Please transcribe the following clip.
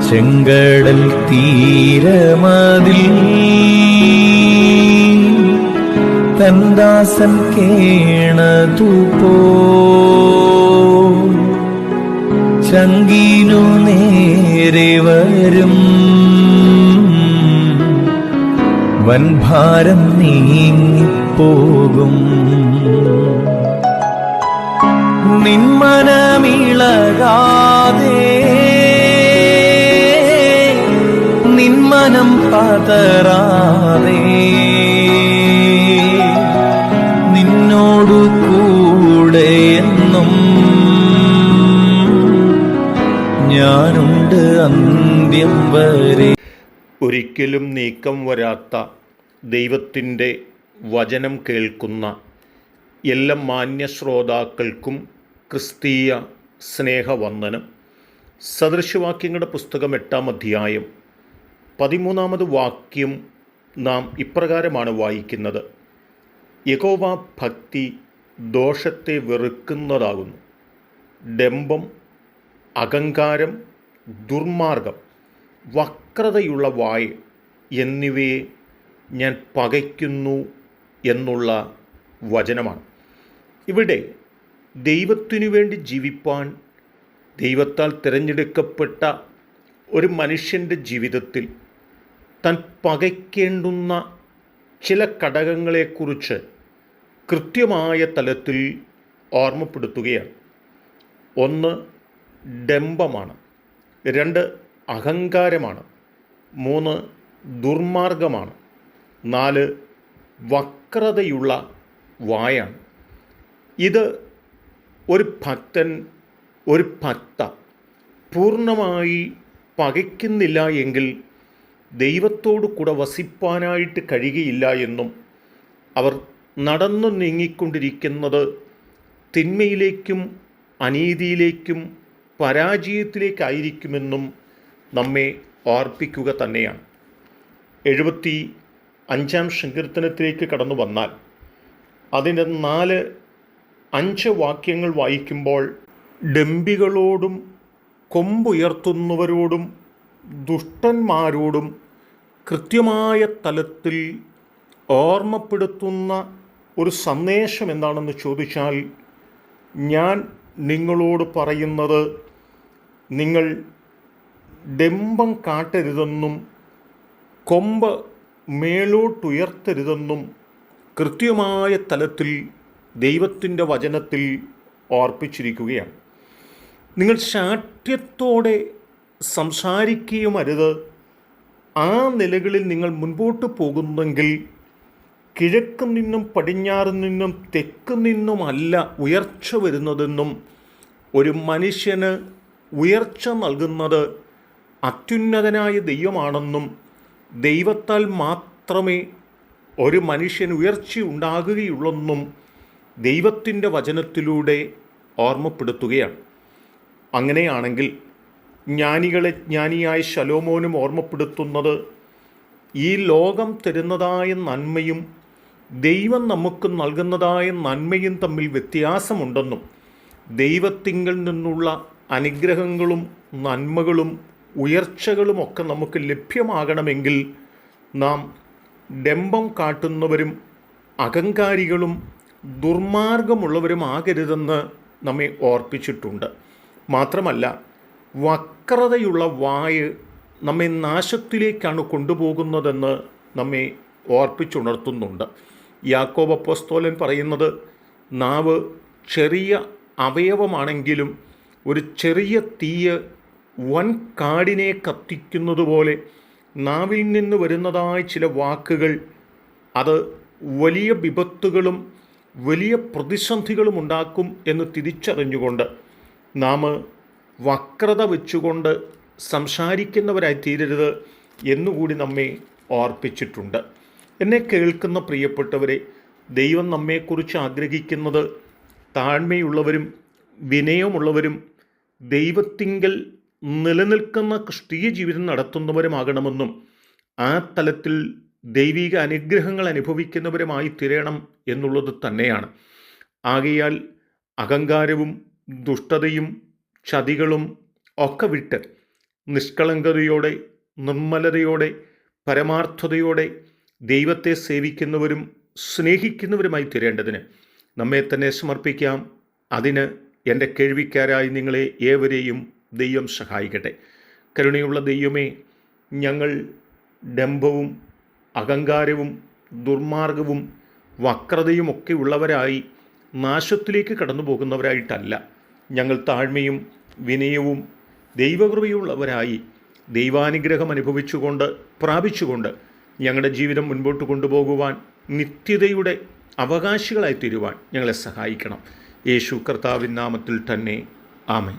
ചെങ്കടൽ തീരമതിൽ തൻദാസൻ കേണതുപോ ചങ്കിനു നേരെ വരും വൻഭാരം നീങ്ങിപ്പോകും. നിന്മനമിളകാതെ നിന്മനം പതറാതെ നിന്നോടു കൂടെ എന്നും ഞാനുണ്ട് അന്ത്യം വരെ. ഒരിക്കലും നീക്കം വരാത്ത ദൈവത്തിൻ്റെ വചനം കേൾക്കുന്ന എല്ലാ മാന്യ ശ്രോതാക്കൾക്കും ക്രിസ്തീയ സ്നേഹവന്ദനം. സദൃശവാക്യങ്ങളുടെ പുസ്തകം 8-ാം അധ്യായം 13-ാമത് വാക്യം നാം ഇപ്രകാരമാണ് വായിക്കുന്നത്: യഹോവ ഭക്തി ദോഷത്തെ വെറുക്കുന്നതാകുന്നു. ഡംഭം, അഹങ്കാരം, ദുർമാർഗം, വക്രതയുള്ള വായ് എന്നിവയെ ഞാൻ പകയ്ക്കുന്നു എന്നുള്ള വചനമാണ്. ഇവിടെ ദൈവത്തിനു വേണ്ടി ജീവിപ്പാൻ ദൈവത്താൽ തിരഞ്ഞെടുക്കപ്പെട്ട ഒരു മനുഷ്യൻ്റെ ജീവിതത്തിൽ താൻ പകയ്ക്കേണ്ടുന്ന ചില ഘടകങ്ങളെക്കുറിച്ച് കൃത്യമായ തലത്തിൽ ഓർമ്മപ്പെടുത്തുകയാണ്. 1 ഡംഭമാണ്, 2 അഹങ്കാരമാണ്, 3 ദുർമാർഗമാണ്, 4 വക്രതയുള്ള വായാണ്. ഇത് ഒരു ഭക്തൻ, ഒരു ഭക്ത പൂർണ്ണമായി പകയ്ക്കുന്നില്ല എങ്കിൽ ദൈവത്തോടു കൂടെ വസിപ്പാനായിട്ട് കഴിയുകയില്ല എന്നും അവർ നടന്നു നീങ്ങിക്കൊണ്ടിരിക്കുന്നത് തിന്മയിലേക്കും അനീതിയിലേക്കും പരാജയത്തിലേക്കായിരിക്കുമെന്നും നമ്മെ ഓർപ്പിക്കുക തന്നെയാണ്. 75-ാം സങ്കീർത്തനത്തിലേക്ക് കടന്നു വന്നാൽ അതിൻ്റെ 4-5 വാക്യങ്ങൾ വായിക്കുമ്പോൾ ഡംഭികളോടും കൊമ്പുയർത്തുന്നവരോടും ദുഷ്ടന്മാരോടും കൃത്യമായ തലത്തിൽ ഓർമ്മപ്പെടുത്തുന്ന ഒരു സന്ദേശം എന്താണെന്ന് ചോദിച്ചാൽ, ഞാൻ നിങ്ങളോട് പറയുന്നത് നിങ്ങൾ ഡംഭം കാട്ടരുതെന്നും കൊമ്പ് മേലോട്ടുയർത്തരുതെന്നും കൃത്യമായ തലത്തിൽ ദൈവത്തിൻ്റെ വചനത്തിൽ ഓർപ്പിച്ചിരിക്കുകയാണ്. നിങ്ങൾ ശാഠ്യത്തോടെ സംസാരിക്കുകയും അരുത്. ആ നിലകളിൽ നിങ്ങൾ മുൻപോട്ട് പോകുന്നെങ്കിൽ കിഴക്ക് നിന്നും പടിഞ്ഞാറ് നിന്നും തെക്ക് നിന്നുമല്ല ഉയർച്ച വരുന്നതെന്നും ഒരു മനുഷ്യന് ഉയർച്ച നൽകുന്നത് അത്യുന്നതനായ ദൈവമാണെന്നും ദൈവത്താൽ മാത്രമേ ഒരു മനുഷ്യന് ഉയർച്ച ഉണ്ടാകുകയുള്ളെന്നും ദൈവത്തിൻ്റെ വചനത്തിലൂടെ ഓർമ്മപ്പെടുത്തുകയാണ്. അങ്ങനെയാണെങ്കിൽ ജ്ഞാനികളെ ജ്ഞാനിയായ ശലോമോനും ഓർമ്മപ്പെടുത്തുന്നത് ഈ ലോകം തരുന്നതായ നന്മയും ദൈവം നമുക്ക് നൽകുന്നതായ നന്മയും തമ്മിൽ വ്യത്യാസമുണ്ടെന്നും ദൈവത്തിങ്കിൽ നിന്നുള്ള അനുഗ്രഹങ്ങളും നന്മകളും ഉയർച്ചകളുമൊക്കെ നമുക്ക് ലഭ്യമാകണമെങ്കിൽ നാം ഡംഭം കാട്ടുന്നവരും അഹങ്കാരികളും ദുർമാർഗമുള്ളവരും ആകരുതെന്ന് നമ്മെ ഓർപ്പിച്ചിട്ടുണ്ട്. മാത്രമല്ല, വക്രതയുള്ള വായ് നമ്മെ നാശത്തിലേക്കാണ് കൊണ്ടുപോകുന്നതെന്ന് നമ്മെ ഓർപ്പിച്ചുണർത്തുന്നുണ്ട്. യാക്കോബ് അപ്പോസ്തലൻ പറയുന്നത്, നാവ് ചെറിയ അവയവമാണെങ്കിലും ഒരു ചെറിയ തീയ് വൻ കാടിനെ കത്തിക്കുന്നത് പോലെ നാവിൽ നിന്ന് വരുന്നതായ ചില വാക്കുകൾ അത് വലിയ വിപത്തുകളും വലിയ പ്രതിസന്ധികളും ഉണ്ടാക്കും എന്ന് തിരിച്ചറിഞ്ഞുകൊണ്ട് നാം വക്രത വെച്ചുകൊണ്ട് സംസാരിക്കുന്നവരായി തീരരുത് എന്നുകൂടി നമ്മെ ഓർപ്പിച്ചിട്ടുണ്ട്. എന്നെ കേൾക്കുന്ന പ്രിയപ്പെട്ടവരെ, ദൈവം നമ്മെക്കുറിച്ച് ആഗ്രഹിക്കുന്നത് താഴ്മയുള്ളവരും വിനയമുള്ളവരും ദൈവത്തിങ്കൽ നിലനിൽക്കുന്ന ക്രിസ്തീയ ജീവിതം നടത്തുന്നവരുമാകണമെന്നും ആ തലത്തിൽ ദൈവിക അനുഗ്രഹങ്ങൾ അനുഭവിക്കുന്നവരുമായി തീരണം എന്നുള്ളത് തന്നെയാണ്. ആകയാൽ അഹങ്കാരവും ദുഷ്ടതയും ചതികളും ഒക്കെ വിട്ട് നിഷ്കളങ്കതയോടെ, നിർമ്മലതയോടെ, പരമാർത്ഥതയോടെ ദൈവത്തെ സേവിക്കുന്നവരും സ്നേഹിക്കുന്നവരുമായി തീരേണ്ടതിന് നമ്മെ തന്നെ സമർപ്പിക്കാം. അതിന് എൻ്റെ കേൾവിക്കാരായി നിങ്ങളെ ഏവരെയും ദൈവം സഹായിക്കട്ടെ. കരുണയുള്ള ദൈവമേ, ഞങ്ങൾ ഡംഭവും അഹങ്കാരവും ദുർമാർഗവും വക്രതയുമൊക്കെ ഉള്ളവരായി നാശത്തിലേക്ക് കടന്നു പോകുന്നവരായിട്ടല്ല, ഞങ്ങൾ താഴ്മയും വിനയവും ദൈവകൃപയുള്ളവരായി ദൈവാനുഗ്രഹം അനുഭവിച്ചുകൊണ്ട് പ്രാപിച്ചുകൊണ്ട് ഞങ്ങളുടെ ജീവിതം മുൻപോട്ട് കൊണ്ടുപോകുവാൻ, നിത്യതയുടെ അവകാശികളായി തീരുവാൻ ഞങ്ങളെ സഹായിക്കണം. യേശു കർത്താവിൻ നാമത്തിൽ തന്നെ ആമേൻ.